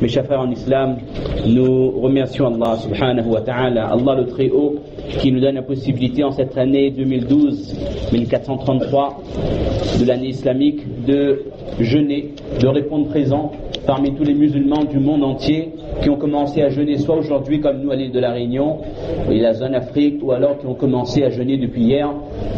Mes chers frères en islam, nous remercions Allah subhanahu wa ta'ala, Allah le très haut, qui nous donne la possibilité en cette année 1433 de l'année islamique de jeûner, de répondre présent parmi tous les musulmans du monde entier qui ont commencé à jeûner soit aujourd'hui comme nous à l'île de la Réunion et la zone Afrique, ou alors qui ont commencé à jeûner depuis hier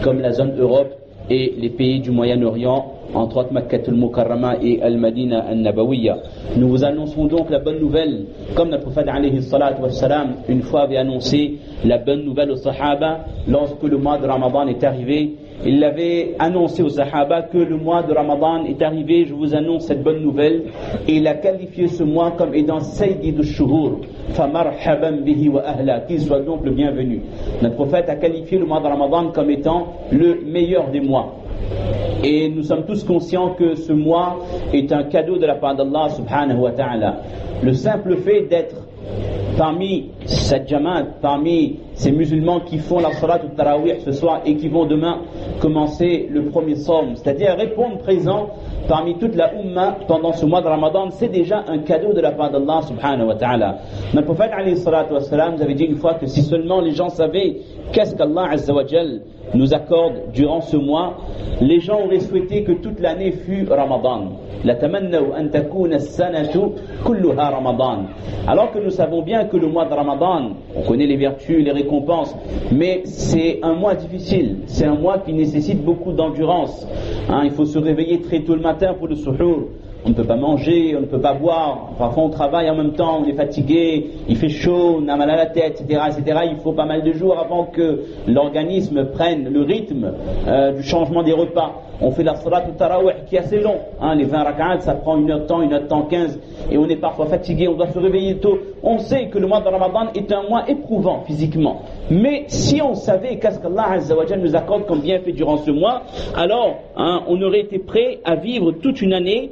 comme la zone Europe et les pays du Moyen-Orient, entre autres Makkatul Mukarrama et Al-Madina Al-Nabawiyya. Nous vous annonçons donc la bonne nouvelle, comme le prophète alayhi salatu wassalam une fois avait annoncé la bonne nouvelle aux Sahaba lorsque le mois de Ramadan est arrivé. Il avait annoncé aux Sahaba que le mois de Ramadan est arrivé, je vous annonce cette bonne nouvelle, et il a qualifié ce mois comme étant Sayyid al-Shuhur, famarhaban bihi wa ahla, qu'il soit donc le bienvenu. Notre prophète a qualifié le mois de Ramadan comme étant le meilleur des mois. Et nous sommes tous conscients que ce mois est un cadeau de la part d'Allah subhanahu wa ta'ala. Le simple fait d'être parmi cette jamaat, parmi ces musulmans qui font la salat ou tarawih ce soir et qui vont demain commencer le premier somme, c'est-à-dire répondre présent parmi toute la Ummah pendant ce mois de Ramadan, c'est déjà un cadeau de la part d'Allah subhanahu wa ta'ala. Notre prophète alayhi salatu wassalam nous avait dit une fois que si seulement les gens savaient qu'est-ce qu'Allah azza wa jal nous accorde durant ce mois, les gens auraient souhaité que toute l'année fût Ramadan. Alors que nous savons bien que le mois de Ramadan, on connaît les vertus, les récompenses, mais c'est un mois difficile, c'est un mois qui nécessite beaucoup d'endurance. Il faut se réveiller très tôt le matin pour le suhour. On ne peut pas manger, on ne peut pas boire, parfois on travaille en même temps, on est fatigué, il fait chaud, on a mal à la tête, etc., etc. Il faut pas mal de jours avant que l'organisme prenne le rythme du changement des repas. On fait la salat ou tarawih qui est assez long, les 20 rak'at, ça prend 1 heure de temps, 1 heure de temps 15, et on est parfois fatigué, on doit se réveiller tôt. On sait que le mois de Ramadan est un mois éprouvant physiquement, mais si on savait qu'est-ce qu'Allah azza wa jalla nous accorde comme bienfait durant ce mois, alors on aurait été prêt à vivre toute une année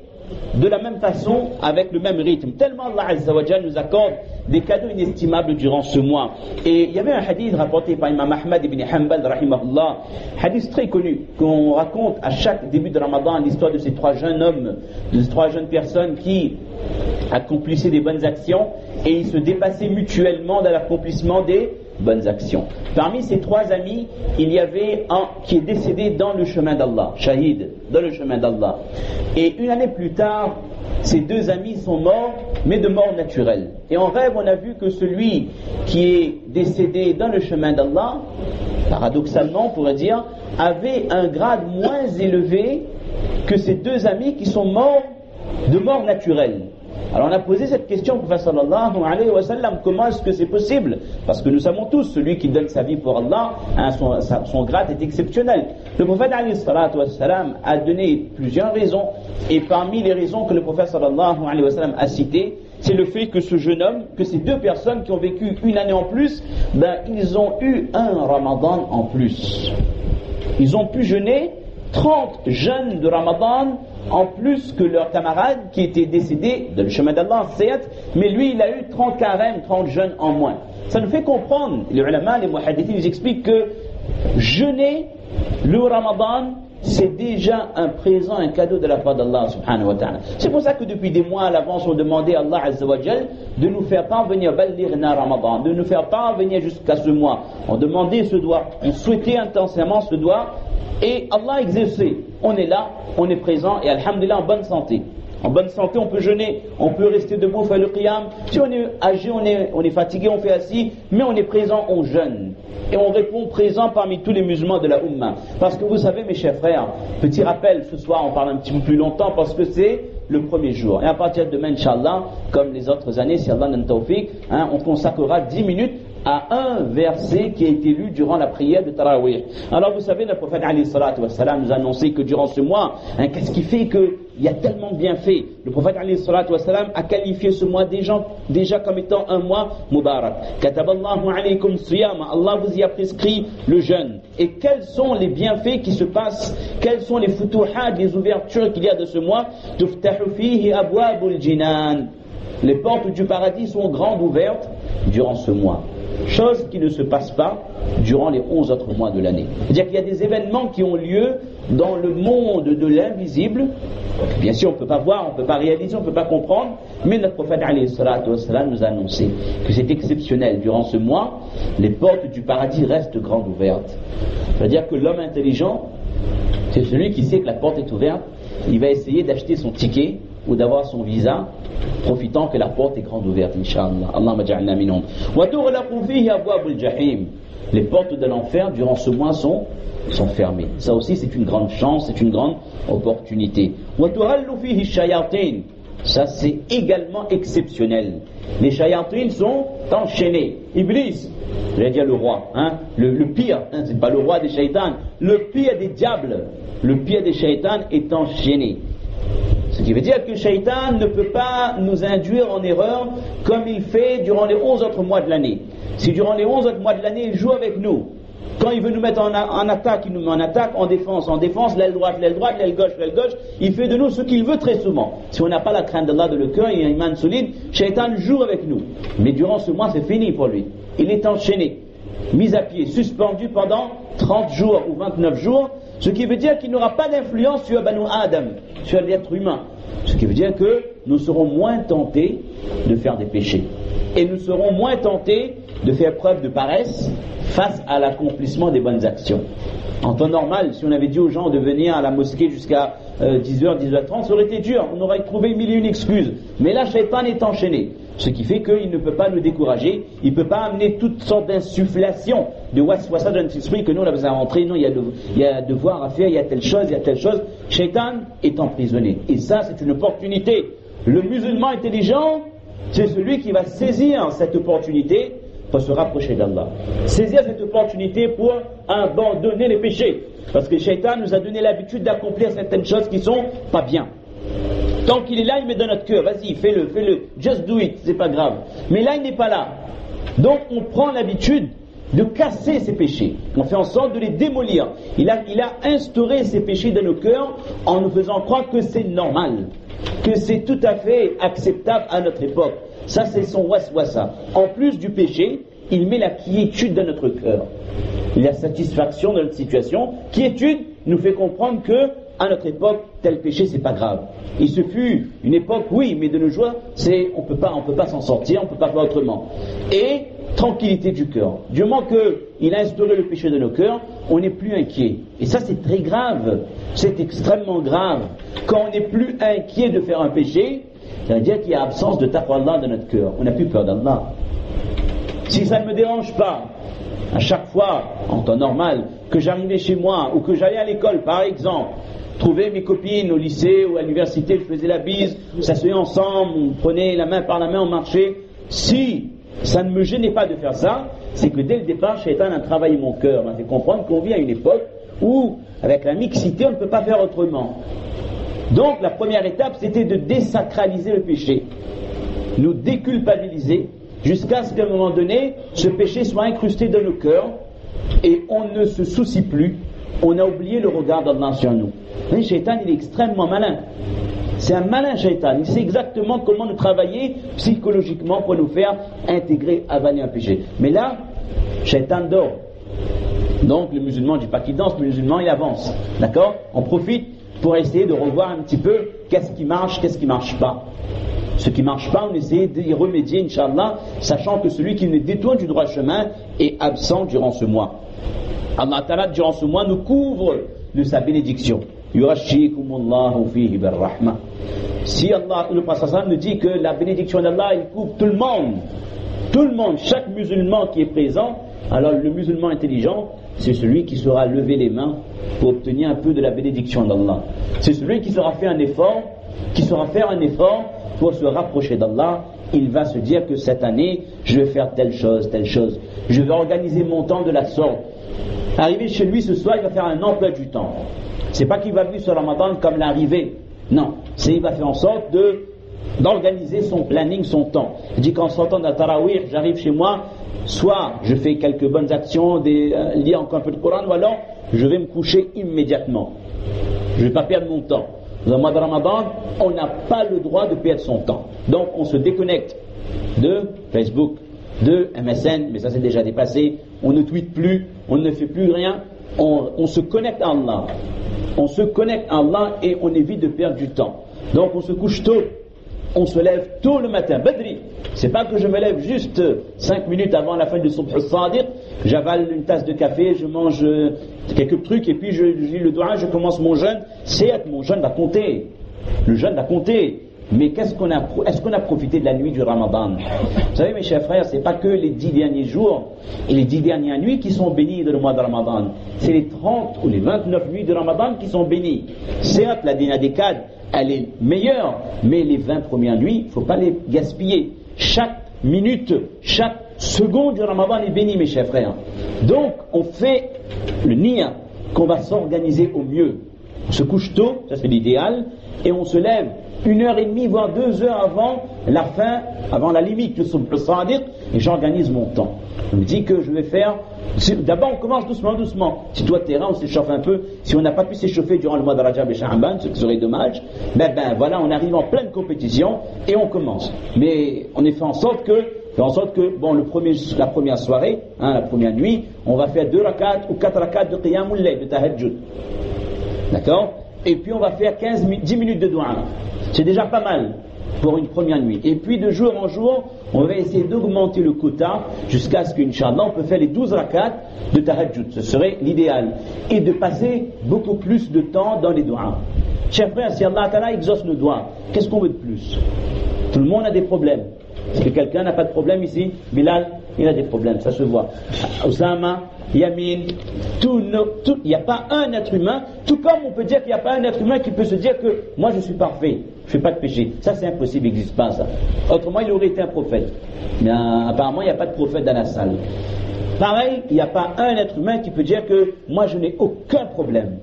de la même façon, avec le même rythme, tellement Allah azza wa jalla nous accorde des cadeaux inestimables durant ce mois. Et il y avait un hadith rapporté par Imam Ahmad ibn Hanbal rahimahullah, hadith très connu, qu'on raconte à chaque début de Ramadan l'histoire de ces 3 jeunes hommes, de ces 3 jeunes personnes qui accomplissaient des bonnes actions et ils se dépassaient mutuellement dans l'accomplissement des bonnes actions. Parmi ces 3 amis, il y avait un qui est décédé dans le chemin d'Allah, shahid, dans le chemin d'Allah. Et une année plus tard, ces 2 amis sont morts, mais de mort naturelle. Et en rêve, on a vu que celui qui est décédé dans le chemin d'Allah, paradoxalement, on pourrait dire, avait un grade moins élevé que ces 2 amis qui sont morts de mort naturelle. Alors on a posé cette question au prophète sallallahu alayhi wa sallam, comment est-ce que c'est possible? Parce que nous savons tous, celui qui donne sa vie pour Allah, son grade est exceptionnel. Le prophète alayhi salatu wa sallam a donné plusieurs raisons, et parmi les raisons que le prophète sallallahu alayhi wa sallam a citées, c'est le fait que ce jeune homme, que ces 2 personnes qui ont vécu une année en plus, ils ont eu un Ramadan en plus. Ils ont pu jeûner 30 jeûnes de Ramadan en plus que leurs camarades qui étaient décédés dans le chemin d'Allah, certes, mais lui il a eu 30 carèmes, 30 jeûnes en moins. Ça nous fait comprendre, les ulama, les muhaddithins, ils expliquent que jeûner le Ramadan, c'est déjà un présent, un cadeau de la part d'Allah subhanahu wa ta'ala. C'est pour ça que depuis des mois à l'avance, on demandait à Allah azza wa jal de nous faire parvenir Ballighna Ramadan, de nous faire parvenir jusqu'à ce mois. On demandait ce doigt, on souhaitait intensément ce doigt, et Allah a exaucé. On est là, on est présent, et alhamdulillah en bonne santé. En bonne santé, on peut jeûner, on peut rester debout, faire le qiyam. Si on est âgé, on est fatigué, on fait assis, mais on est présent, on jeûne. Et on répond présent parmi tous les musulmans de la Ummah. Parce que vous savez, mes chers frères, petit rappel, ce soir on parle un petit peu plus longtemps parce que c'est le premier jour. Et à partir de demain, Inch'Allah, comme les autres années, si Allah donne tawfiq, on consacrera 10 minutes à un verset qui a été lu durant la prière de Tarawih. Alors vous savez, le prophète alayhi salatu wassalam nous a annoncé que durant ce mois, qu'est-ce qui fait qu'il y a tellement de bienfaits? Le prophète alayhi salatu wassalam a qualifié ce mois déjà comme étant un mois mubarak. Kataballahu alaykum siyama, Allah vous y a prescrit le jeûne. Et quels sont les bienfaits qui se passent? Quels sont les futuhat, les ouvertures qu'il y a de ce mois? Tuftahu fihi abwabul jinan. Les portes du paradis sont grandes ouvertes durant ce mois. Chose qui ne se passe pas durant les 11 autres mois de l'année. C'est-à-dire qu'il y a des événements qui ont lieu dans le monde de l'invisible. Bien sûr, on ne peut pas voir, on ne peut pas réaliser, on ne peut pas comprendre, mais notre prophète alayhi salatu wassalam nous a annoncé que c'est exceptionnel. Durant ce mois, les portes du paradis restent grandes ouvertes. C'est-à-dire que l'homme intelligent, c'est celui qui sait que la porte est ouverte, il va essayer d'acheter son ticket ou d'avoir son visa, profitant que la porte est grande ouverte, Inch'Allah. Allahumma ja'alna minhum. Wa tughlaqu fihi abwabul jahim. Les portes de l'enfer, durant ce mois, sont fermées. Ça aussi, c'est une grande chance, c'est une grande opportunité. Wa tuhallu fihi shayatin. Ça, c'est également exceptionnel. Les shayatin sont enchaînés. Iblis, j'allais dire le roi, le pire, c'est pas le roi des shaitans, le pire des diables, le pire des shaitans est enchaîné. Ce qui veut dire que le shaitan ne peut pas nous induire en erreur comme il fait durant les 11 autres mois de l'année. Si durant les 11 autres mois de l'année, il joue avec nous, quand il veut nous mettre en attaque, il nous met en attaque, en défense, l'aile droite, l'aile gauche, il fait de nous ce qu'il veut très souvent. Si on n'a pas la crainte d'Allah de le cœur et un iman solide, shaitan joue avec nous. Mais durant ce mois, c'est fini pour lui. Il est enchaîné, mis à pied, suspendu pendant 30 jours ou 29 jours, ce qui veut dire qu'il n'aura pas d'influence sur Banu Adam, sur l'être humain. Ce qui veut dire que nous serons moins tentés de faire des péchés. Et nous serons moins tentés de faire preuve de paresse face à l'accomplissement des bonnes actions. En temps normal, si on avait dit aux gens de venir à la mosquée jusqu'à 10h, 10h30, ça aurait été dur, on aurait trouvé mille et une excuses. Mais là, Shaitan est enchaîné. Ce qui fait qu'il ne peut pas nous décourager, il ne peut pas amener toutes sortes d'insufflations de waswasa dans notre esprit que nous on a besoin de rentrer, non, il y a devoir à faire, il y a telle chose. Shaitan est emprisonné. Et ça, c'est une opportunité. Le musulman intelligent, c'est celui qui va saisir cette opportunité pour se rapprocher d'Allah. Saisir cette opportunité pour abandonner les péchés. Parce que Shaitan nous a donné l'habitude d'accomplir certaines choses qui sont pas bien. Tant qu'il est là, il met dans notre cœur, vas-y, fais-le, just do it, c'est pas grave. Mais là, il n'est pas là. Donc, on prend l'habitude de casser ces péchés. On fait en sorte de les démolir. Il a instauré ces péchés dans nos cœurs en nous faisant croire que c'est normal, que c'est tout à fait acceptable à notre époque. Ça, c'est son waswasa. En plus du péché, il met la quiétude dans notre cœur. Il y a satisfaction dans notre situation. Quiétude nous fait comprendre que à notre époque, tel péché, c'est pas grave. Il se fut une époque, oui, mais de nos jours, on peut pas s'en sortir, on peut pas faire autrement. Et tranquillité du cœur. Du moment qu'il a instauré le péché de nos cœurs, on n'est plus inquiet. Et ça, c'est très grave. C'est extrêmement grave. Quand on n'est plus inquiet de faire un péché, ça veut dire qu'il y a absence de taqwa Allah dans notre cœur. On n'a plus peur d'Allah. Si ça ne me dérange pas, à chaque fois, en temps normal, que j'arrivais chez moi ou que j'allais à l'école, par exemple, trouver mes copines au lycée ou à l'université, je faisais la bise, on s'asseyait ensemble, on prenait la main par la main, on marchait. Si ça ne me gênait pas de faire ça, c'est que dès le départ, Shaitan a travaillé mon cœur, m'a fait comprendre qu'on vit à une époque où, avec la mixité, on ne peut pas faire autrement. Donc, la première étape, c'était de désacraliser le péché, nous déculpabiliser, jusqu'à ce qu'à un moment donné, ce péché soit incrusté dans nos cœurs et on ne se soucie plus, on a oublié le regard d'Allah sur nous. Le Shaitan, il est extrêmement malin. C'est un malin Shaitan, il sait exactement comment nous travailler psychologiquement pour nous faire intégrer, avaler un péché. Mais là, Shaitan dort. Donc le musulman, je ne dis pas qu'il danse, le musulman il avance. D'accord? On profite pour essayer de revoir un petit peu qu'est-ce qui marche pas. Ce qui ne marche pas, on essaie d'y remédier, Inch'Allah, sachant que celui qui nous détourne du droit chemin est absent durant ce mois. Allah Ta'ala, durant ce mois, nous couvre de sa bénédiction. Yurashikumullahu fihi birrahma. Si Allah, le prophète nous dit que la bénédiction d'Allah, il couvre tout le monde, chaque musulman qui est présent, alors le musulman intelligent, c'est celui qui saura lever les mains pour obtenir un peu de la bénédiction d'Allah. C'est celui qui saura faire un effort, pour se rapprocher d'Allah. Il va se dire que cette année, je vais faire telle chose. Je vais organiser mon temps de la sorte. Arrivé chez lui ce soir, il va faire un emploi du temps. C'est pas qu'il va vivre sur Ramadan comme l'arrivée. Non, il va faire en sorte d'organiser son planning, son temps. Il dit qu'en sortant de la Tarawih, j'arrive chez moi, soit je fais quelques bonnes actions, liées encore un peu de Coran, ou alors je vais me coucher immédiatement. Je ne vais pas perdre mon temps. Dans le mois de Ramadan, on n'a pas le droit de perdre son temps. Donc on se déconnecte de Facebook, de MSN, mais ça c'est déjà dépassé. On ne tweete plus, on ne fait plus rien. On se connecte à Allah. on se connecte à Allah et on évite de perdre du temps. Donc on se couche tôt, on se lève tôt le matin. Badri, c'est pas que je me lève juste 5 minutes avant la fin du Subh al-Sadiq, j'avale une tasse de café, je mange quelques trucs et puis je lis le doigt, je commence mon jeûne. C'est mon jeûne va compter. Le jeûne va compter. Mais est-ce qu'on a profité de la nuit du Ramadan? Vous savez mes chers frères, c'est pas que les 10 derniers jours et les 10 dernières nuits qui sont bénies dans le mois de Ramadan. C'est les 30 ou les 29 nuits de Ramadan qui sont bénies. Certes, la Dina des Cadres, elle est meilleure, mais les 20 premières nuits, il ne faut pas les gaspiller. Chaque minute, chaque seconde du Ramadan est bénie mes chers frères. Donc, on fait le niya qu'on va s'organiser au mieux. On se couche tôt, ça c'est l'idéal, et on se lève 1h30 voire 2 heures avant la fin, avant la limite du Subh al-Sadiq, et j'organise mon temps. Je me dis que je vais faire. D'abord on commence doucement. Si toi terrain on s'échauffe un peu, si on n'a pas pu s'échauffer durant le mois de Rajab et Sha'ban, ce qui serait dommage, ben voilà, on arrive en pleine compétition et on commence. Mais on fait en sorte que bon, la première soirée, la première nuit, on va faire 2 rakats ou 4 rakats de qiyamul layl, de tahajjud. D'accord? Et puis on va faire 10 minutes de dua. C'est déjà pas mal pour une première nuit. Et puis de jour en jour, on va essayer d'augmenter le quota jusqu'à ce qu'Inch'Allah on peut faire les 12 rakats de tahajjud. Ce serait l'idéal. Et de passer beaucoup plus de temps dans les doigts. Chers frères, si Allah Ta'ala exauce nos doigts, qu'est-ce qu'on veut de plus? Tout le monde a des problèmes. Est-ce que quelqu'un n'a pas de problème ici? Bilal, il a des problèmes, ça se voit. Osama, Yamin, il n'y a pas un être humain, tout comme on peut dire qu'il n'y a pas un être humain qui peut se dire que moi je suis parfait, je ne fais pas de péché. Ça c'est impossible, il n'existe pas ça. Autrement il aurait été un prophète. Mais apparemment il n'y a pas de prophète dans la salle. Pareil, il n'y a pas un être humain qui peut dire que moi je n'ai aucun problème.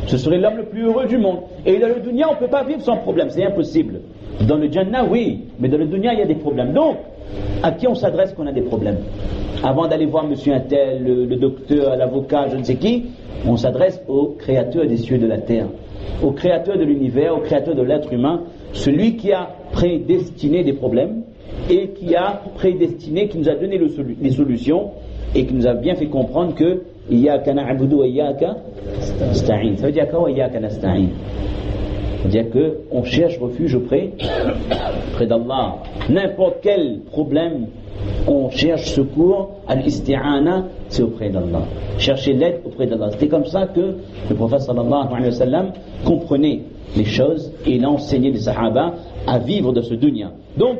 Ce serait l'homme le plus heureux du monde. Et dans le dunya on ne peut pas vivre sans problème, c'est impossible. Dans le Jannah oui, mais dans le dunya il y a des problèmes. Donc, à qui on s'adresse quand on a des problèmes? Avant d'aller voir monsieur un tel, le docteur, l'avocat, je ne sais qui, on s'adresse au créateur des cieux et de la terre, au créateur de l'univers, au créateur de l'être humain, celui qui a prédestiné des problèmes et qui a prédestiné, qui nous a donné les solutions et qui nous a bien fait comprendre que Iyyaka na'budu wa iyyaka nasta'in. Ça veut dire quoi Iyyaka nasta'in? C'est-à-dire qu'on cherche refuge auprès d'Allah. N'importe quel problème, on cherche secours, al-isti'ana, c'est auprès d'Allah. Chercher l'aide auprès d'Allah. C'était comme ça que le prophète sallallahu alayhi wa sallam comprenait les choses et il a enseigné les sahaba à vivre de ce dunya. Donc,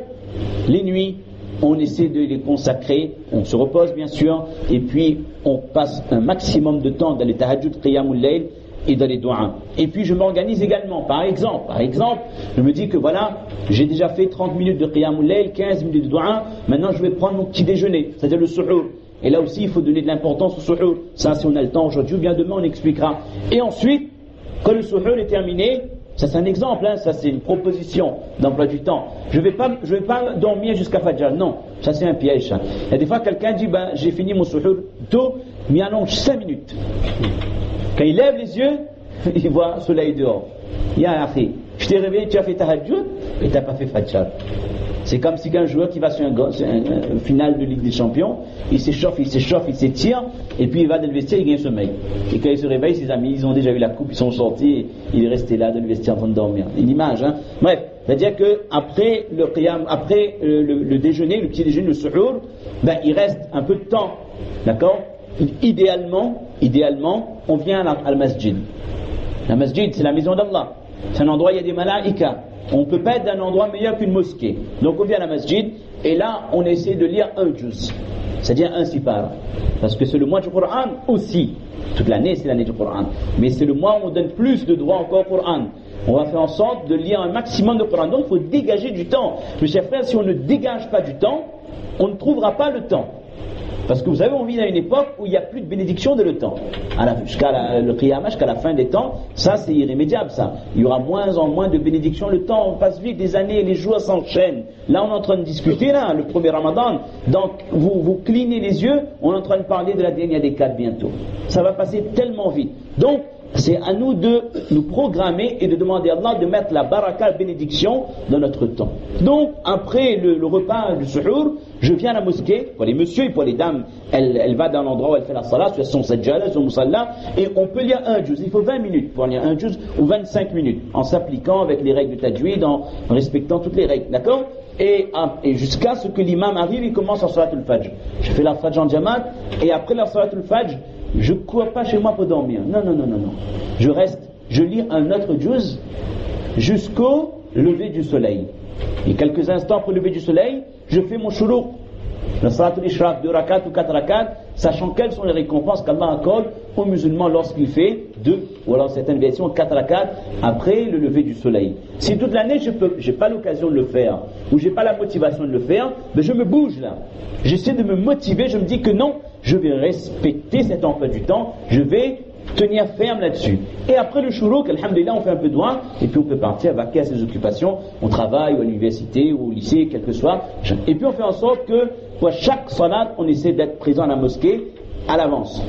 les nuits, on essaie de les consacrer, on se repose bien sûr, et puis on passe un maximum de temps dans les tahajjud, qiyamul layl, et dans les doigts. Et puis je m'organise également. Par exemple, je me dis que voilà, j'ai déjà fait 30 minutes de qiyamul layl, 15 minutes de doigts, maintenant je vais prendre mon petit déjeuner, c'est-à-dire le suhour. Et là aussi, il faut donner de l'importance au suhour. Ça, si on a le temps aujourd'hui ou bien demain, on expliquera. Et ensuite, quand le suhour est terminé, ça c'est un exemple, ça c'est une proposition d'emploi du temps. Je vais pas dormir jusqu'à Fajr, non, ça c'est un piège. Ça. Il y a des fois quelqu'un dit, j'ai fini mon suhour tôt, mais allonge 5 minutes. Quand il lève les yeux, il voit le soleil dehors. Ya akhi, je t'ai réveillé, tu as fait tahajjud et tu n'as pas fait Fajr. C'est comme si un joueur qui va sur un finale de Ligue des Champions, il s'échauffe, il s'étire, et puis il va dans le vestiaire, il gagne sommeil. Et quand il se réveille, ses amis, ils ont déjà eu la coupe, ils sont sortis, il est resté là dans le vestiaire en train de dormir. Une image, hein. Bref, c'est-à-dire qu'après le déjeuner, le petit déjeuner, le suhour, il reste un peu de temps, d'accord? Idéalement, on vient à la masjid. La masjid, c'est la maison d'Allah. C'est un endroit où il y a des malaïkas. On ne peut pas être dans un endroit meilleur qu'une mosquée. Donc on vient à la masjid et là on essaie de lire un juz, c'est-à-dire un sipar. Parce que c'est le mois du Coran aussi. Toute l'année c'est l'année du Coran. Mais c'est le mois où on donne plus de droits encore au Coran. On va faire en sorte de lire un maximum de Coran. Donc il faut dégager du temps. Mes chers frères, si on ne dégage pas du temps, on ne trouvera pas le temps. Parce que vous savez, on vit à une époque où il n'y a plus de bénédiction de le temps. Jusqu'à le qiyamah, jusqu'à la fin des temps, ça c'est irrémédiable ça. Il y aura moins en moins de bénédiction. Le temps, on passe vite, des années, les jours s'enchaînent. Là on est en train de discuter, le premier Ramadan. Donc vous clignez les yeux, on est en train de parler de la dernière des 4 bientôt. Ça va passer tellement vite. Donc c'est à nous de nous programmer et de demander à Allah de mettre la baraka, la bénédiction dans notre temps. Donc, après le repas du suhour, je viens à la mosquée, pour les messieurs et pour les dames, elle va dans l'endroit où elle fait la salat, sur son sajjala, son musalla, et on peut lire un juz. Il faut 20 minutes pour lire un juz ou 25 minutes, en s'appliquant avec les règles du tajwid, en respectant toutes les règles, d'accord? Et jusqu'à ce que l'imam arrive, il commence la salat al-fajr. Je fais la fajr en jamaat, et après la salat al-fajr, je ne cours pas chez moi pour dormir. Non. Je reste, je lis un autre juz jusqu'au lever du soleil. Et quelques instants après le lever du soleil, je fais mon shuruq. La salat al-ishraq, 2 rakat ou 4 rakat, sachant quelles sont les récompenses qu'Allah accorde aux musulmans lorsqu'il fait 2, ou alors certaines versions 4 rakat après le lever du soleil. Si toute l'année je n'ai pas l'occasion de le faire, ou je n'ai pas la motivation de le faire, ben je me bouge là. J'essaie de me motiver, je me dis que non, je vais respecter cet emploi du temps, je vais tenir ferme là-dessus. Et après le shuruq, alhamdulillah, on fait un peu de doigt, et puis on peut partir vaquer à ses occupations, on travaille, ou à l'université, ou au lycée, quel que soit. Et puis on fait en sorte que, pour chaque salat, on essaie d'être présent à la mosquée à l'avance.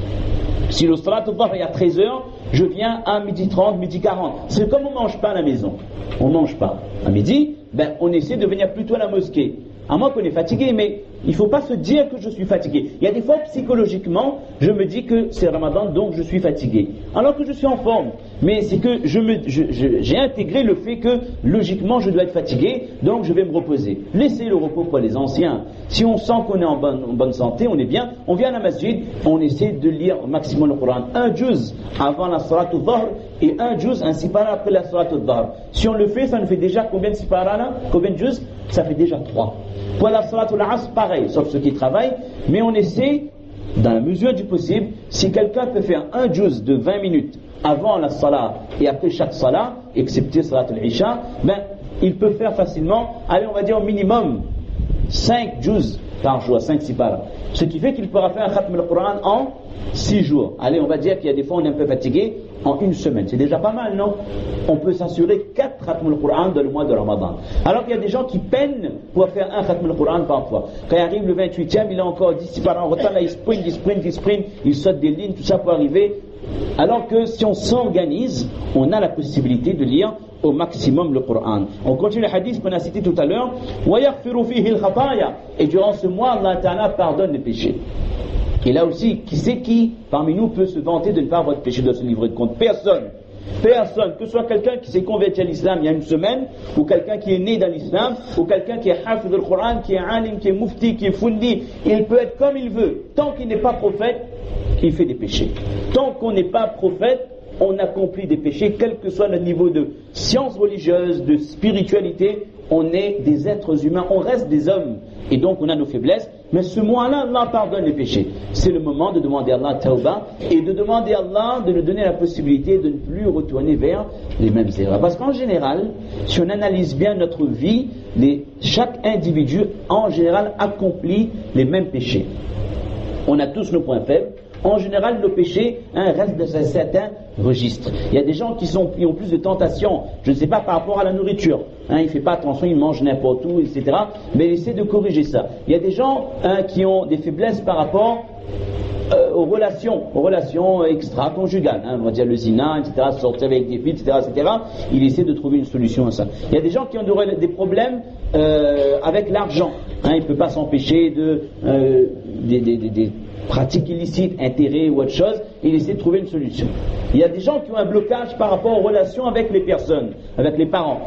Si le salat al-dhuhr est à 13h, je viens à 12h30, 12h40. C'est comme on ne mange pas à la maison. On ne mange pas. À midi, on essaie de venir plutôt à la mosquée. À moins qu'on est fatigué, mais il ne faut pas se dire que je suis fatigué. Il y a des fois, psychologiquement, je me dis que c'est Ramadan, donc je suis fatigué. Alors que je suis en forme. Mais c'est que j'ai intégré le fait que, logiquement, je dois être fatigué, donc je vais me reposer. Laissez le repos pour les anciens. Si on sent qu'on est en bonne santé, on est bien, on vient à la masjid, on essaie de lire au maximum le Coran. Un juz avant la salat al-dhuhr et un juz, un sipara après la salat al-dhuhr. Si on le fait, ça nous fait déjà combien de sipara là? Combien de juz? Ça fait déjà 3. Pour la salat al-asr, pareil, sauf ceux qui travaillent, mais on essaie, dans la mesure du possible, si quelqu'un peut faire un juz de 20 minutes avant la salat et après chaque salat, excepté salat al-isha, il peut faire facilement, allez, on va dire au minimum 5 juz par jour, 5 sipara. Ce qui fait qu'il pourra faire un khatm al-Qur'an en 6 jours. Allez, on va dire qu'il y a des fois on est un peu fatigué, en une semaine. C'est déjà pas mal, non? On peut s'assurer 4 khatm al-Qur'an dans le mois de Ramadan. Alors qu'il y a des gens qui peinent pour faire un khatm al-Qur'an parfois. Quand il arrive le 28e, il a encore 10 sipara en retard, là il sprint, il saute des lignes, tout ça pour arriver. Alors que si on s'organise, on a la possibilité de lire au maximum le Coran. On continue le hadith qu'on a cité tout à l'heure. Et durant ce mois, Allah Ta'ala pardonne les péchés. Et là aussi, qui c'est qui parmi nous peut se vanter de ne pas avoir de péché dans ce livre de compte? Personne. Personne, que ce soit quelqu'un qui s'est converti à l'islam il y a une semaine, ou quelqu'un qui est né dans l'islam, ou quelqu'un qui est hafid al-Qur'an, qui est alim, qui est mufti, qui est fundi, il peut être comme il veut. Tant qu'il n'est pas prophète, il fait des péchés. Tant qu'on n'est pas prophète, on accomplit des péchés, quel que soit notre niveau de science religieuse, de spiritualité, on est des êtres humains, on reste des hommes, et donc on a nos faiblesses, mais ce mois-là, Allah pardonne les péchés. C'est le moment de demander à Allah tawbah, et de demander à Allah de nous donner la possibilité de ne plus retourner vers les mêmes erreurs. Parce qu'en général, si on analyse bien notre vie, chaque individu, en général, accomplit les mêmes péchés. On a tous nos points faibles. En général, nos péchés restent dans un certain registre. Il y a des gens qui ont plus de tentations, je ne sais pas, par rapport à la nourriture. Il ne fait pas attention, il mange n'importe où, etc. Mais il essaie de corriger ça. Il y a des gens qui ont des faiblesses par rapport aux relations extra-conjugales. On va dire le zina, etc., sortir avec des filles, etc., etc. Il essaie de trouver une solution à ça. Il y a des gens qui ont des problèmes avec l'argent. Il ne peut pas s'empêcher des pratiques illicites, intérêts ou autre chose, il essaie de trouver une solution. Il y a des gens qui ont un blocage par rapport aux relations avec les personnes, avec les parents,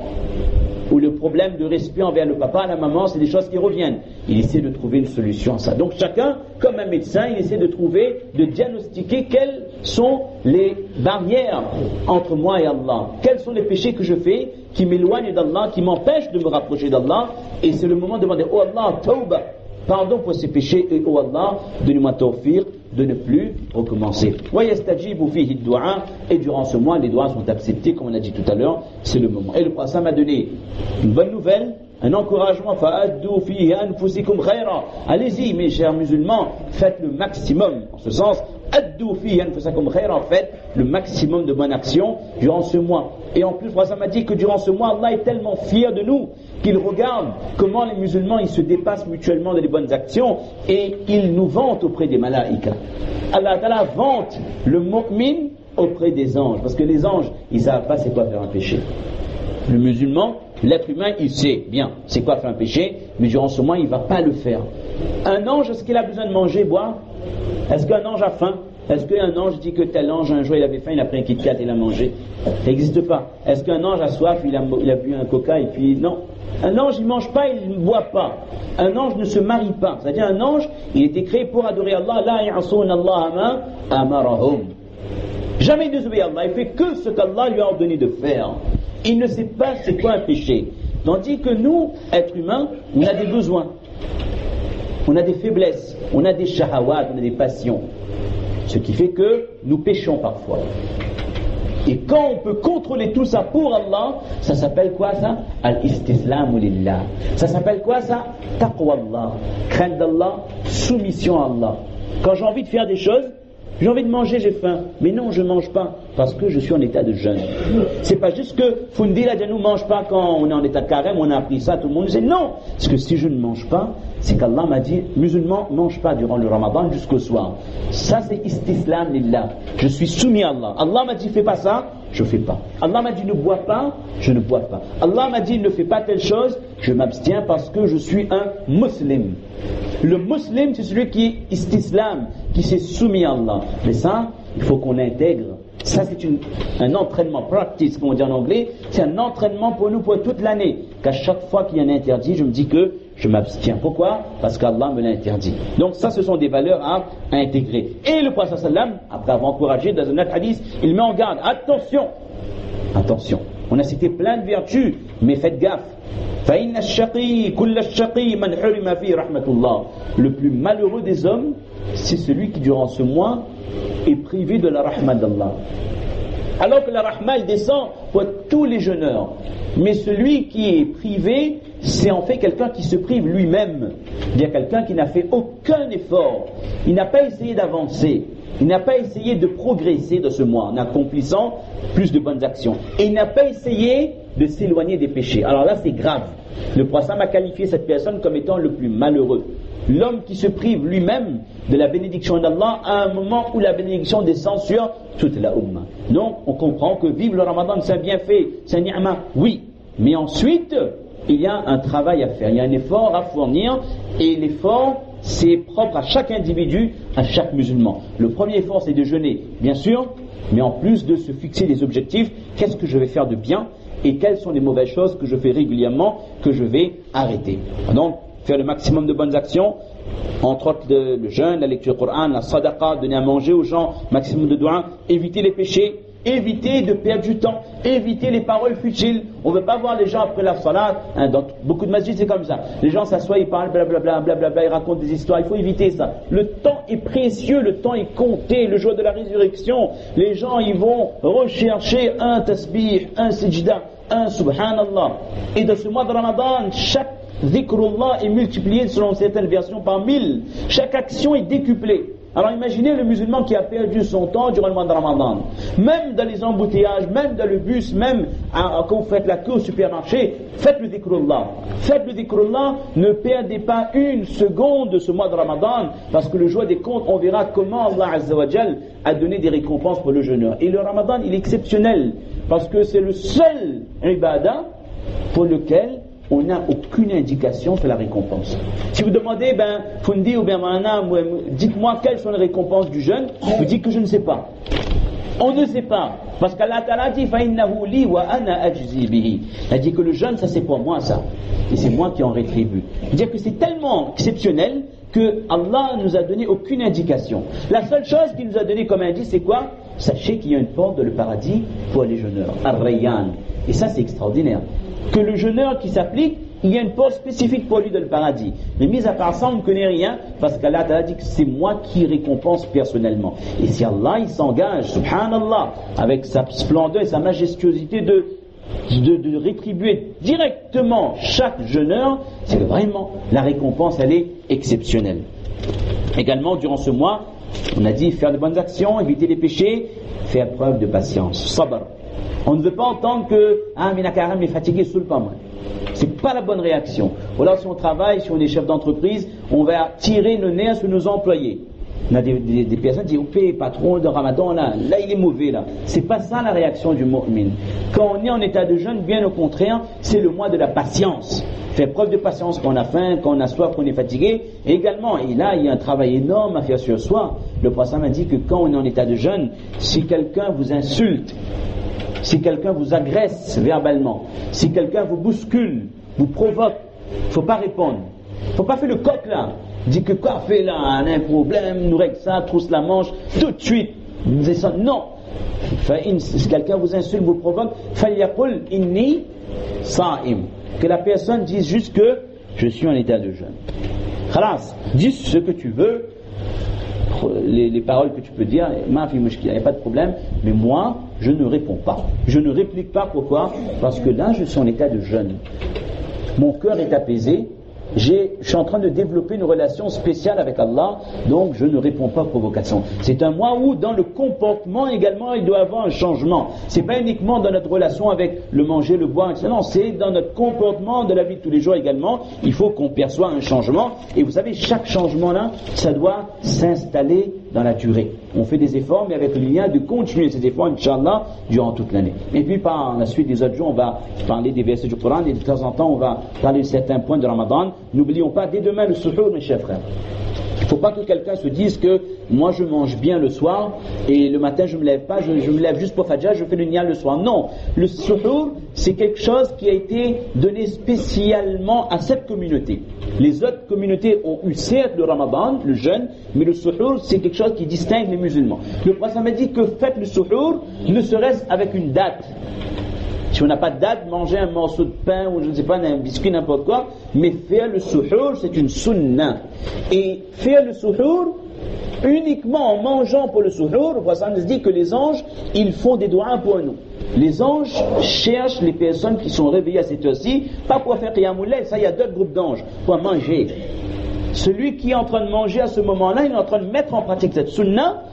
ou le problème de respect envers le papa, la maman, c'est des choses qui reviennent. Il essaie de trouver une solution à ça. Donc chacun, comme un médecin, il essaie de trouver, de diagnostiquer quelles sont les barrières entre moi et Allah. Quels sont les péchés que je fais qui m'éloignent d'Allah, qui m'empêchent de me rapprocher d'Allah, et c'est le moment de demander, oh Allah, tawbah, pardon pour ces péchés, et oh Allah, donne-moi tawfiq de ne plus recommencer. Et durant ce mois, les doigts sont acceptés, comme on a dit tout à l'heure, c'est le moment. Et le prophète m'a donné une bonne nouvelle, un encouragement. Allez-y, mes chers musulmans, faites le maximum. En ce sens, faites le maximum de bonnes actions durant ce mois. Et en plus, le prophète m'a dit que durant ce mois, Allah est tellement fier de nous qu'il regarde comment les musulmans ils se dépassent mutuellement dans les bonnes actions et il nous vante auprès des malaïkas. Allah Ta'ala vante le mu'min auprès des anges. Parce que les anges, ils ne savent pas c'est quoi faire un péché. Le musulman, l'être humain, il sait bien c'est quoi faire un péché, mais durant ce mois, il ne va pas le faire. Un ange, est-ce qu'il a besoin de manger, boire? Est-ce qu'un ange a faim? Est-ce qu'un ange dit que tel ange, un jour, il avait faim, il a pris un Kit Kat et il a mangé? Ça n'existe pas. Est-ce qu'un ange a soif, il a bu un coca et puis... Non. Un ange, il ne mange pas, il ne boit pas. Un ange ne se marie pas. C'est-à-dire un ange, il était créé pour adorer Allah. La ya'asuna Allah ma amarahum. Jamais il ne désobéit à Allah. Il fait que ce qu'Allah lui a ordonné de faire. Il ne sait pas c'est quoi un péché. Tandis que nous, êtres humains, on a des besoins. On a des faiblesses. On a des shahawat, on a des passions. Ce qui fait que nous péchons parfois. Et quand on peut contrôler tout ça pour Allah, ça s'appelle quoi ça? Al-istislamu lillah. Ça s'appelle quoi ça? Taqwa Allah. Crainte d'Allah, soumission à Allah. Quand j'ai envie de faire des choses, j'ai envie de manger, j'ai faim. Mais non, je ne mange pas parce que je suis en état de jeûne. C'est pas juste que Fundi la ne mange pas quand on est en état de carême, on a appris ça, tout le monde dit non. Parce que si je ne mange pas, c'est qu'Allah m'a dit, musulman, ne mange pas durant le Ramadan jusqu'au soir. Ça c'est istislam lillah. Je suis soumis à Allah. Allah m'a dit fais pas ça, je ne fais pas. Allah m'a dit ne bois pas, je ne bois pas. Allah m'a dit ne fais pas telle chose, je m'abstiens parce que je suis un musulman. Le musulman c'est celui qui est istislam, qui s'est soumis à Allah. Mais ça, il faut qu'on intègre. Ça c'est un entraînement, practice comme on dit en anglais, c'est un entraînement pour nous pour toute l'année. Qu'à chaque fois qu'il y a un interdit, je me dis que je m'abstiens. Pourquoi? Parce qu'Allah me l'a interdit. Donc ça ce sont des valeurs à intégrer. Et le prophète sallam, après avoir encouragé dans un autre hadith, il met en garde, attention, attention. On a cité plein de vertus, mais faites gaffe. Le plus malheureux des hommes, c'est celui qui durant ce mois est privé de la rahma d'Allah. Alors que la rahma elle descend pour tous les jeûneurs. Mais celui qui est privé, c'est en fait quelqu'un qui se prive lui-même. Il y a quelqu'un qui n'a fait aucun effort. Il n'a pas essayé d'avancer. Il n'a pas essayé de progresser de ce mois en accomplissant plus de bonnes actions. Et il n'a pas essayé de s'éloigner des péchés. Alors là, c'est grave. Le prophète a qualifié cette personne comme étant le plus malheureux. L'homme qui se prive lui-même de la bénédiction d'Allah à un moment où la bénédiction descend sur toute la Ummah. Donc, on comprend que vivre le Ramadan, c'est un bienfait, c'est un ni'ma, oui. Mais ensuite, il y a un travail à faire, il y a un effort à fournir, et l'effort, c'est propre à chaque individu, à chaque musulman. Le premier effort, c'est de jeûner, bien sûr, mais en plus de se fixer des objectifs, qu'est-ce que je vais faire de bien et quelles sont les mauvaises choses que je fais régulièrement, que je vais arrêter. Donc, faire le maximum de bonnes actions, entre autres le jeûne, la lecture du Coran, la sadaqa, donner à manger aux gens, maximum de doigts, éviter les péchés, éviter de perdre du temps, éviter les paroles futiles. On ne veut pas voir les gens après la salat, dans beaucoup de masjids c'est comme ça. Les gens s'assoient, ils parlent, blablabla, blablabla, ils racontent des histoires, il faut éviter ça. Le temps est précieux, le temps est compté, le jour de la résurrection, les gens ils vont rechercher un tasbih, un sijda, un subhanallah. Et dans ce mois de Ramadan, chaque dhikrullah est multiplié selon certaines versions par 1000. Chaque action est décuplée. Alors imaginez le musulman qui a perdu son temps durant le mois de Ramadan. Même dans les embouteillages, même dans le bus, même quand vous faites la queue au supermarché, faites le dhikrullah. Faites le dhikrullah, ne perdez pas une seconde de ce mois de Ramadan, parce que le jour des comptes, on verra comment Allah Azza wa Jal a donné des récompenses pour le jeûneur. Et le Ramadan, il est exceptionnel, parce que c'est le seul ibadah pour lequel on n'a aucune indication sur la récompense. Si vous demandez, Fundi ou bien Mana, dites-moi quelles sont les récompenses du jeûne, vous dites que je ne sais pas. On ne sait pas. Parce qu'Allah Ta'ala dit, فَإِنَّهُ لِي وَأَنَا أَجْزِي بِهِ. Il dit que le jeûne, ça c'est pour moi ça. Et c'est moi qui en rétribue. C'est-à-dire que c'est tellement exceptionnel que Allah ne nous a donné aucune indication. La seule chose qu'il nous a donné comme indice, c'est quoi? Sachez qu'il y a une porte de le paradis pour les jeûneurs. Ar-Rayyan. Et ça c'est extraordinaire. Que le jeûneur qui s'applique, il y a une porte spécifique pour lui dans le paradis. Mais mis à part ça, on ne connaît rien, parce qu'Allah a dit que c'est moi qui récompense personnellement. Et si Allah il s'engage, subhanallah, avec sa splendeur et sa majestuosité de rétribuer directement chaque jeûneur, c'est que vraiment la récompense elle est exceptionnelle. Également durant ce mois, on a dit faire de bonnes actions, éviter les péchés, faire preuve de patience, sabr. On ne veut pas entendre que Mina Karam est fatigué sous le pas moi. C'est pas la bonne réaction. Voilà, si on travaille, si on est chef d'entreprise, on va tirer le nez sur nos employés. On a des personnes qui disent patron de Ramadan, là il est mauvais là. C'est pas ça la réaction du mu'min. Quand on est en état de jeûne, bien au contraire, c'est le mois de la patience. Faire preuve de patience quand on a faim, quand on a soif, quand on est fatigué. Et également, et là il y a un travail énorme à faire sur soi. Le prophète m'a dit que quand on est en état de jeûne, si quelqu'un vous insulte, si quelqu'un vous agresse verbalement, si quelqu'un vous bouscule, vous provoque, il ne faut pas répondre. Il ne faut pas faire le coq là. Dit que quoi fait là, on a un problème, nous règle ça, trousse la manche, tout de suite. Non. Si quelqu'un vous insulte, vous provoque, فَلْيَقُلْ إِنِّي صَائِمٌ. Que la personne dise juste que je suis en état de jeûne. Khalas, dis ce que tu veux, les paroles que tu peux dire, il n'y a pas de problème, mais moi, je ne réponds pas. Je ne réplique pas. Pourquoi? Parce que là, je suis en état de jeûne. Mon cœur est apaisé. Je suis en train de développer une relation spéciale avec Allah, donc je ne réponds pas aux provocations. C'est un mois où dans le comportement également il doit y avoir un changement. C'est pas uniquement dans notre relation avec le manger, le boire, etc. Non, c'est dans notre comportement de la vie de tous les jours également. Il faut qu'on perçoive un changement. Et vous savez, chaque changement là, ça doit s'installer dans la durée. On fait des efforts, mais avec le lien de continuer ces efforts, Inch'Allah, durant toute l'année. Et puis par la suite des autres jours, on va parler des versets du Coran et de temps en temps, on va parler de certains points de Ramadan. N'oublions pas, dès demain, le suhour, mes chers frères. Il ne faut pas que quelqu'un se dise que moi je mange bien le soir et le matin je ne me lève pas, je me lève juste pour Fajr, je fais le nial le soir. Non, le suhour c'est quelque chose qui a été donné spécialement à cette communauté. Les autres communautés ont eu certes le Ramadan, le jeûne, mais le suhour c'est quelque chose qui distingue les musulmans. Le prophète m'a dit que faites le suhour ne serait-ce avec une date. Si on n'a pas de date, manger un morceau de pain ou je ne sais pas, un biscuit, n'importe quoi, mais faire le suhour, c'est une sunnah. Et faire le suhour, uniquement en mangeant pour le suhour, le prophète nous dit que les anges, ils font des doigts pour nous. Les anges cherchent les personnes qui sont réveillées à cette heure-ci, pas pour faire qiyamul layl, ça il y a d'autres groupes d'anges, pour manger. Celui qui est en train de manger à ce moment-là, il est en train de mettre en pratique cette sunnah,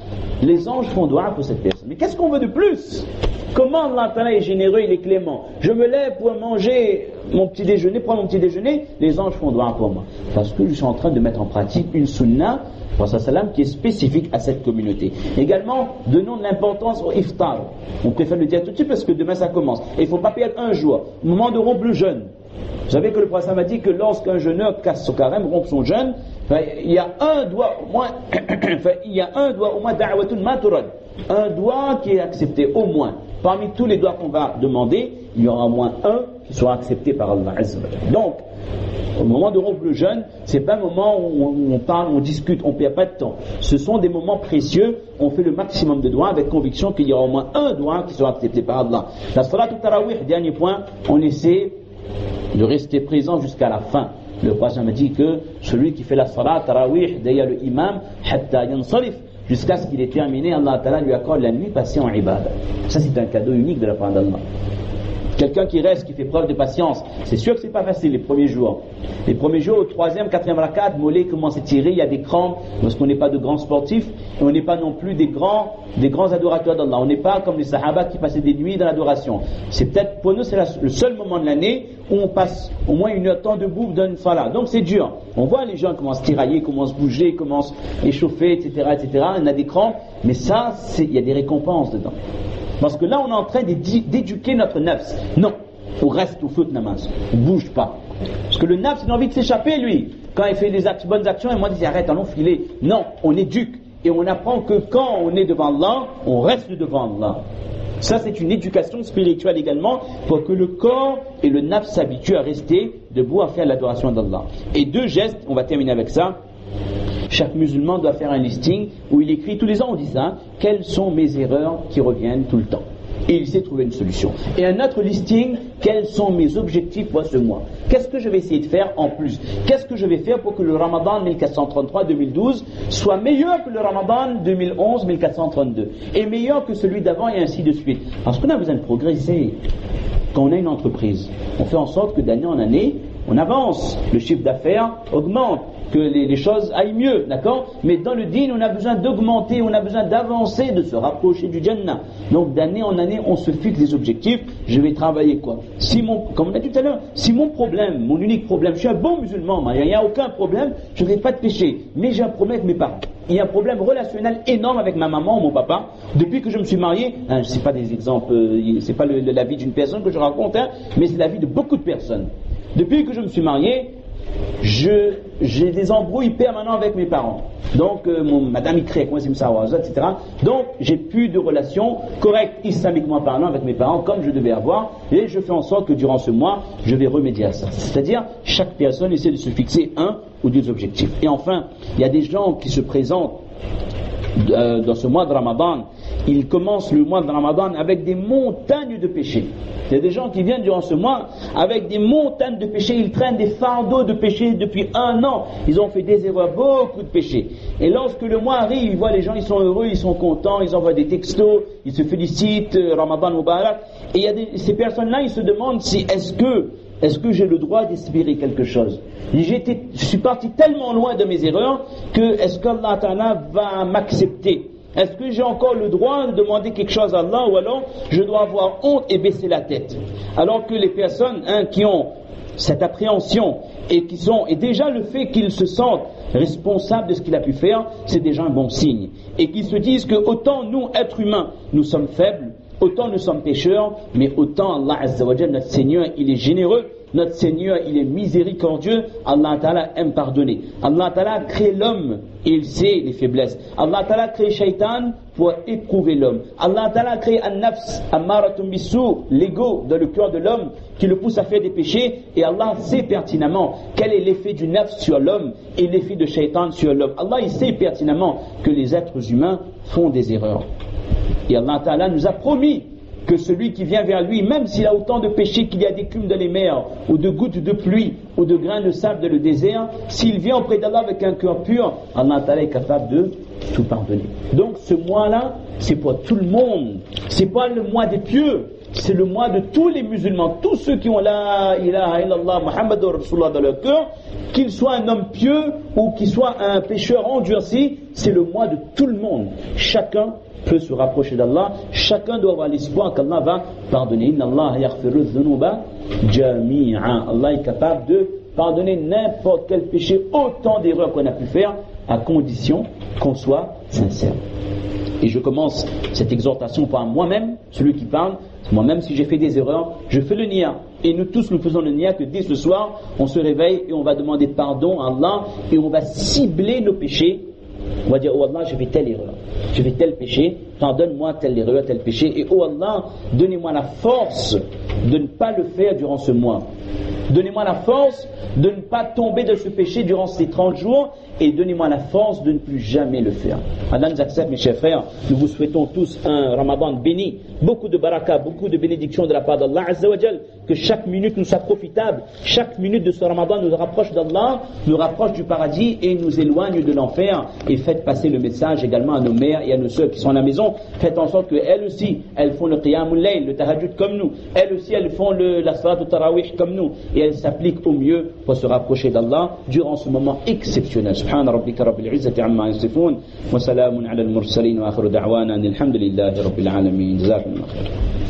les anges font doigt pour cette personne. Mais qu'est-ce qu'on veut de plus? Comment Allah est généreux, il est clément. Je me lève pour manger mon petit déjeuner, prendre mon petit déjeuner, les anges font doigt pour moi. Parce que je suis en train de mettre en pratique une sunnah, qui est spécifique à cette communauté. Également, donnons de l'importance au iftar. On préfère le dire tout de suite parce que demain ça commence. Et il ne faut pas perdre un jour. Au moment de rompre le jeûne. Vous savez que le prophète m'a dit que lorsqu'un jeûneur casse son carême, rompt son jeûne, il y a un doigt au moins, da'watun ma turad. Un doigt qui est accepté au moins. Parmi tous les doigts qu'on va demander, il y aura au moins un qui sera accepté par Allah. Donc, au moment de rompre le jeûne, c'est pas un moment où on parle, on discute, on ne perd pas de temps. Ce sont des moments précieux, on fait le maximum de doigts avec conviction qu'il y aura au moins un doigt qui sera accepté par Allah. La salat tarawih, dernier point, on essaie de rester présent jusqu'à la fin. Le prophète m'a dit que celui qui fait la salat tarawih derrière le imam, hatta yansarif, jusqu'à ce qu'il ait terminé, Allah Ta'ala lui accorde la nuit passée en ibadah. Ça c'est un cadeau unique de la part d'Allah. Quelqu'un qui reste, qui fait preuve de patience, c'est sûr que c'est pas facile les premiers jours. Les premiers jours, au 3e, 4e rakat, mollet commence à tirer, il y a des crampes, parce qu'on n'est pas de grands sportifs, et on n'est pas non plus des grands adorateurs d'Allah. On n'est pas comme les sahaba qui passaient des nuits dans l'adoration. C'est peut-être, pour nous, c'est le seul moment de l'année où on passe au moins une heure de temps debout dans une salat. Donc c'est dur. On voit les gens commencent à tirailler, commencent à bouger, commencent à échauffer, etc., etc. On a des crampes, mais ça, il y a des récompenses dedans. Parce que là, on est en train d'éduquer notre nafs. Non, on reste au feu de namaz. On ne bouge pas. Parce que le nafs, il a envie de s'échapper, lui. Quand il fait des bonnes actions, et moi, il dit arrête, allons filer. Non, on éduque. Et on apprend que quand on est devant Allah, on reste devant Allah. Ça, c'est une éducation spirituelle également pour que le corps et le nafs s'habituent à rester debout à faire l'adoration d'Allah. Et 2 gestes, on va terminer avec ça. Chaque musulman doit faire un listing où il écrit, tous les ans on dit ça, quelles sont mes erreurs qui reviennent tout le temps. Et il sait trouver une solution. Et un autre listing, quels sont mes objectifs pour ce mois. Qu'est-ce que je vais essayer de faire en plus? Qu'est-ce que je vais faire pour que le Ramadan 1433-2012 soit meilleur que le Ramadan 2011-1432 et meilleur que celui d'avant et ainsi de suite. Parce qu'on a besoin de progresser. Quand on a une entreprise, on fait en sorte que d'année en année, on avance, le chiffre d'affaires augmente. que les choses aillent mieux, d'accord? Mais dans le dîn, on a besoin d'augmenter, on a besoin d'avancer, de se rapprocher du Jannah. Donc d'année en année, on se fixe des objectifs. Je vais travailler quoi? Comme on a dit tout à l'heure, si mon problème, mon unique problème, je suis un bon musulman, il n'y a aucun problème, je ne vais pas de péché, mais j'ai un problème avec mes parents. Il y a un problème relationnel énorme avec ma maman ou mon papa. Depuis que je me suis marié, c'est pas des exemples, c'est pas la vie d'une personne que je raconte, mais c'est la vie de beaucoup de personnes. Depuis que je me suis marié, j'ai des embrouilles permanents avec mes parents. Donc, madame Ikre, etc. Donc, j'ai plus de relations correctes, islamiquement parlant, avec mes parents, comme je devais avoir, et je fais en sorte que durant ce mois, je vais remédier à ça. C'est-à-dire, chaque personne essaie de se fixer un ou deux objectifs. Et enfin, il y a des gens qui se présentent dans ce mois de Ramadan. Ils commencent le mois de Ramadan avec des montagnes de péchés. Il y a des gens qui viennent durant ce mois avec des montagnes de péchés. Ils traînent des fardeaux de péchés depuis 1 an. Ils ont fait des erreurs, beaucoup de péchés. Et lorsque le mois arrive, ils voient les gens, ils sont heureux, ils sont contents, ils envoient des textos, ils se félicitent, Ramadan Mubarak. Et il y a ces personnes-là, ils se demandent si est-ce que j'ai le droit d'espérer quelque chose? Je suis parti tellement loin de mes erreurs que est-ce qu'Allah Ta'ala va m'accepter? Est-ce que j'ai encore le droit de demander quelque chose à Allah, ou alors je dois avoir honte et baisser la tête? Alors que les personnes qui ont cette appréhension et déjà le fait qu'ils se sentent responsables de ce qu'il a pu faire, c'est déjà un bon signe. Et qu'ils se disent que autant nous, êtres humains, nous sommes faibles, autant nous sommes pécheurs, mais autant Allah Azza wa Jalla, notre Seigneur, il est généreux, notre Seigneur, il est miséricordieux, Allah Ta'ala aime pardonner. Allah Ta'ala a créé l'homme, et il sait les faiblesses. Allah Ta'ala a créé Shaitan pour éprouver l'homme. Allah Ta'ala a créé An-Nafs, Ammaratum Bissou, l'ego dans le cœur de l'homme, qui le pousse à faire des péchés, et Allah sait pertinemment quel est l'effet du Nafs sur l'homme, et l'effet de Shaitan sur l'homme. Allah, il sait pertinemment que les êtres humains font des erreurs. Et Allah Ta'ala nous a promis que celui qui vient vers lui, même s'il a autant de péchés qu'il y a d'écume dans les mers, ou de gouttes de pluie, ou de grains de sable dans le désert, s'il vient auprès d'Allah avec un cœur pur, Allah Ta'ala est capable de tout pardonner. Donc ce mois-là, c'est pour tout le monde. C'est pas le mois des pieux, c'est le mois de tous les musulmans, tous ceux qui ont la ilaha illallah Muhammadur Rasulullah dans leur cœur, qu'il soit un homme pieux ou qu'il soit un pécheur endurci, c'est le mois de tout le monde. Chacun peut se rapprocher d'Allah, chacun doit avoir l'espoir qu'Allah va pardonner. Inna Allah yaghfiru dhunuba jami'a. Allah est capable de pardonner n'importe quel péché, autant d'erreurs qu'on a pu faire, à condition qu'on soit sincère. Et je commence cette exhortation par moi-même, celui qui parle. Moi-même, si j'ai fait des erreurs, je fais le niya. Et nous tous, nous faisons le niya que dès ce soir, on se réveille et on va demander pardon à Allah et on va cibler nos péchés. On va dire, oh Allah, j'ai fait telle erreur, j'ai fait tel péché, pardonne-moi telle erreur, tel péché, et oh Allah, donnez-moi la force de ne pas le faire durant ce mois. Donnez-moi la force de ne pas tomber de ce péché durant ces 30 jours, et donnez-moi la force de ne plus jamais le faire. Allah nous accepte, mes chers frères. Nous vous souhaitons tous un Ramadan béni, beaucoup de baraka, beaucoup de bénédictions de la part d'Allah Azza wa Jal, que chaque minute nous soit profitable, chaque minute de ce Ramadan nous rapproche d'Allah, nous rapproche du paradis et nous éloigne de l'enfer. Et faites passer le message également à nos mères et à nos sœurs qui sont à la maison. Faites en sorte qu'elles aussi, elles font le qiyamul layl, le tahajjud comme nous. Elles aussi, elles font la salat au tarawih comme nous. Et elles s'appliquent au mieux pour se rapprocher d'Allah durant ce moment exceptionnel. سبحان ربك رب العزة عما يصفون وسلام على المرسلين وآخر دعوانا أن الحمد لله رب العالمين. جزاكم الله خير.